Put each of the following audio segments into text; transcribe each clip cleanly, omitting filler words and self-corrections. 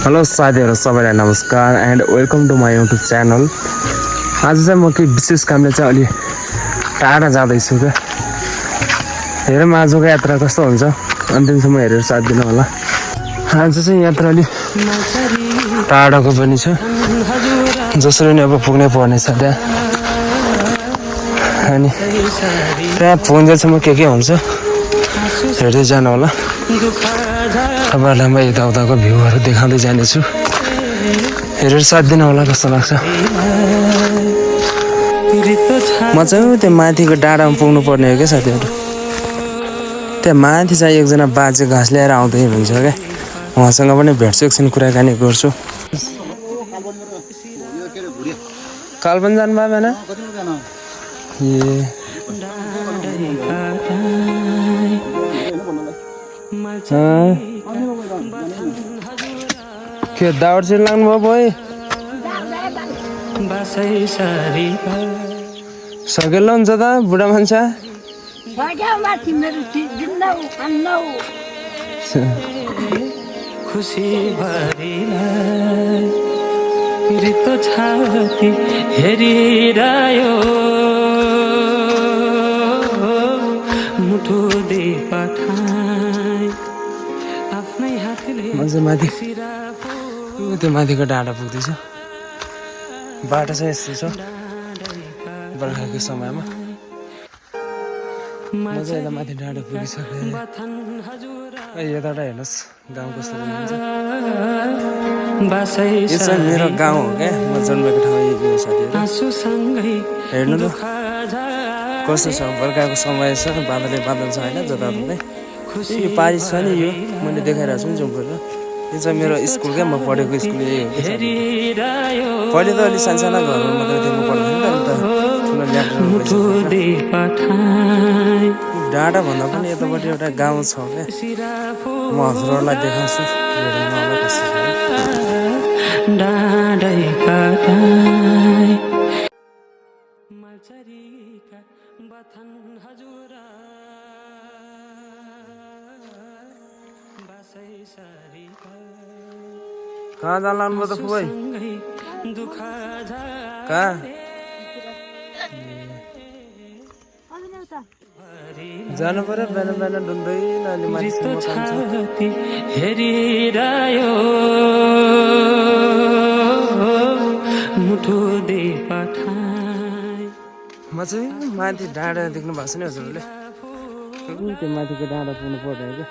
Hello साथीहरु सबैलाई नमस्कार and welcome to my YouTube channel. आज चाहिँ म के विशेष कामले चाहिँ अलि टाढा जाँदैछु क्या। हेरौँ आजको यात्रा कस्तो हुन्छ, अन्तिमसम्म हेरेर साथ दिनु होला। आज चाहिँ यात्रा अलि टाढाको पनि छ, जसरी नै अब पुग्नै पर्ने छ त्यहाँ। अनि त्यहाँ पुग्दैसम्म के हुन्छ हेर्दै जानु होला। तपाईँहरूलाई म यताउताको भ्यूहरू देखाउँदै जानेछु, हेरेर साथ दिनु होला कस्तो लाग्छ। म चाहिँ त्यो माथिको डाँडामा पुग्नु पर्ने हो क्या साथीहरू। त्यहाँ माथि चाहिँ एकजना बाजे घाँस ल्याएर आउँदै हुन्छ क्या, उहाँसँग पनि भेट्छु, एकछिन कुराकानी गर्छु। कालपन जानुभयो भएन के दाउडसिल लाग्नुभयो बोइ सकेल हुन्छ त बुढा मान्छे। खुसी भरिलाई रितो छाती हेरिरह्यो, मुठो दे पठाई आफ्नै हातले माथि त्यो माथिको डाँडा पुग्दैछ। बाटो चाहिँ यस्तो छ बर्खाको समयमा। म चाहिँ यता माथि डाँडा पुगिसकेँ। यताबाट हेर्नुहोस् गाउँ कस्तो हुन्छ। यो चाहिँ मेरो गाउँ हो क्या, म जन्मेको ठाउँ यो साथीहरू। हेर्नु न कस्तो छ, बर्खाको समय छ, बादलै बादल छ होइन जताततै। यो पारी छ नि, यो मैले देखाइरहेको छु नि जम्प गरेर। यो चाहिँ मेरो स्कुल क्या, म पढेको स्कुल यही हो क्या। पहिले त अलिक सानसाना घरमा मात्रै थियो, म पढ्थेँ नि त, ठुलो डाँडा भन्दा पनि यतापट्टि एउटा गाउँ छ क्या। म हजुरहरूलाई देखाउँछु, कस्तो छ। कहाँ जान लाग्नुभयो त फुबै? कहाँ जानु पर्यो? बिहान बिहान डुल्दै अहिले मान्छेसँग काम छ। हेरिरह्यो मुठो दे पठाई। म चाहिँ माथि डाँडा देख्नु भएको छ नि हजुरहरूले, त्यो माथिको डाँडा पुग्नु पर्दैन क्या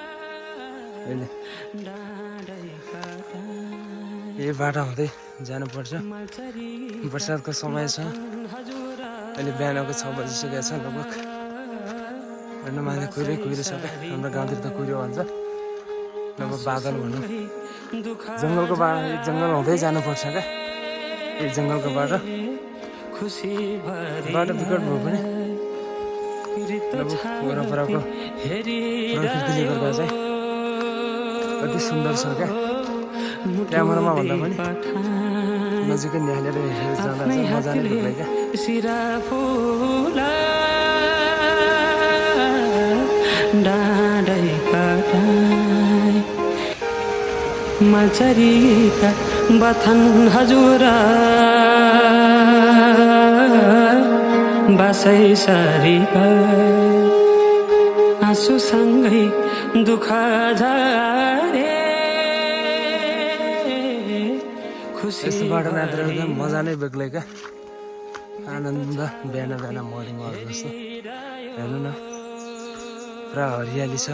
अहिले। यही बाटो हुँदै जानुपर्छ। बर्सातको समय छ, अहिले बिहानको 6 बजिसकेको छ लगभग। हेर्नु माथि कुहिरो छ क्या, हाम्रो गाउँतिर त कुहिरो भन्छ, नभए बादल भनौँ। जङ्गलको जङ्गल हुँदै जानुपर्छ क्या, यही जङ्गलको बाटो विकट भयो पनि वरपरको प्रकृतिले गर्दा चाहिँ अति सुन्दर छ क्या। क्यामेरामा भन्दा पनि नजिकै निहालेर हेरेर जाँदा चाहिँ मजा नै बेग्लै क्या। मचरीका बथन हजुर बासै सरी आँसुसँगै दुःख झरे। यस्तो बाटो नाच्दा मजा नै बेग्लै क्या, आनन्द बिहान बिहान मर्निङहरू जस्तो। हेर्नु न पुरा हरियाली छ।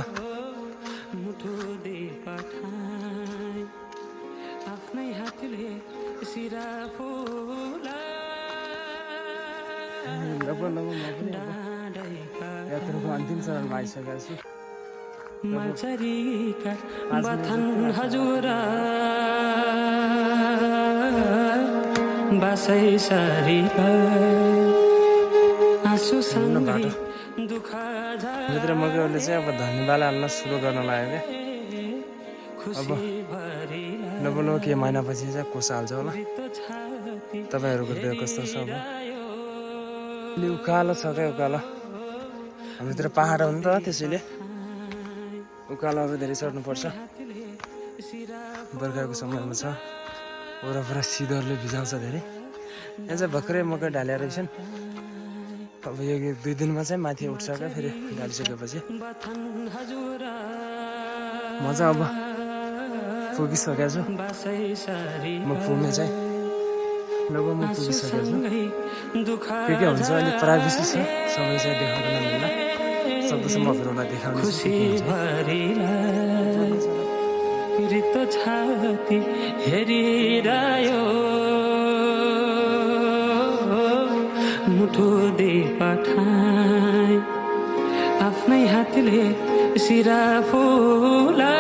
यात्राको अन्तिम चरणमा आइसकेको छु। मचरीका बथन हजुर बासै सरी आँसुसँगै दुःख भित्र मकैहरूले चाहिँ अब धनीबाला हाल्न सुरु गर्न लाग्यो क्या। अब नबोलो के महिनापछि चाहिँ कोस हाल्छ होला। तपाईँहरूको त्यो कस्तो छ? अब उकालो छ क्या, उकालो। हाम्रोतिर पाहाड हो नि त, त्यसैले उकालोहरू धेरै चढ्नुपर्छ। बर्खाको समयमा छ वरपर सिधरले भिजाउँछ धेरै यहाँ चाहिँ भर्खरै मकै ढालेर रहेछन् अब यो 2 दिनमा चाहिँ माथि उठ्छ क्या फेरि ढालिसकेपछि म चाहिँ अब पुगिसकेको छु म पुग्ने चाहिँ लगभग म पुगिसकेको छु के हुन्छ अहिले प्राइभेसी छ सबै चाहिँ देखाउन नमिल्ला सक्दछ म फेरि देखाउने रितो छाती हेरिरह्यो मुठो दे पठाई आफ्नै हातले सिरा फुला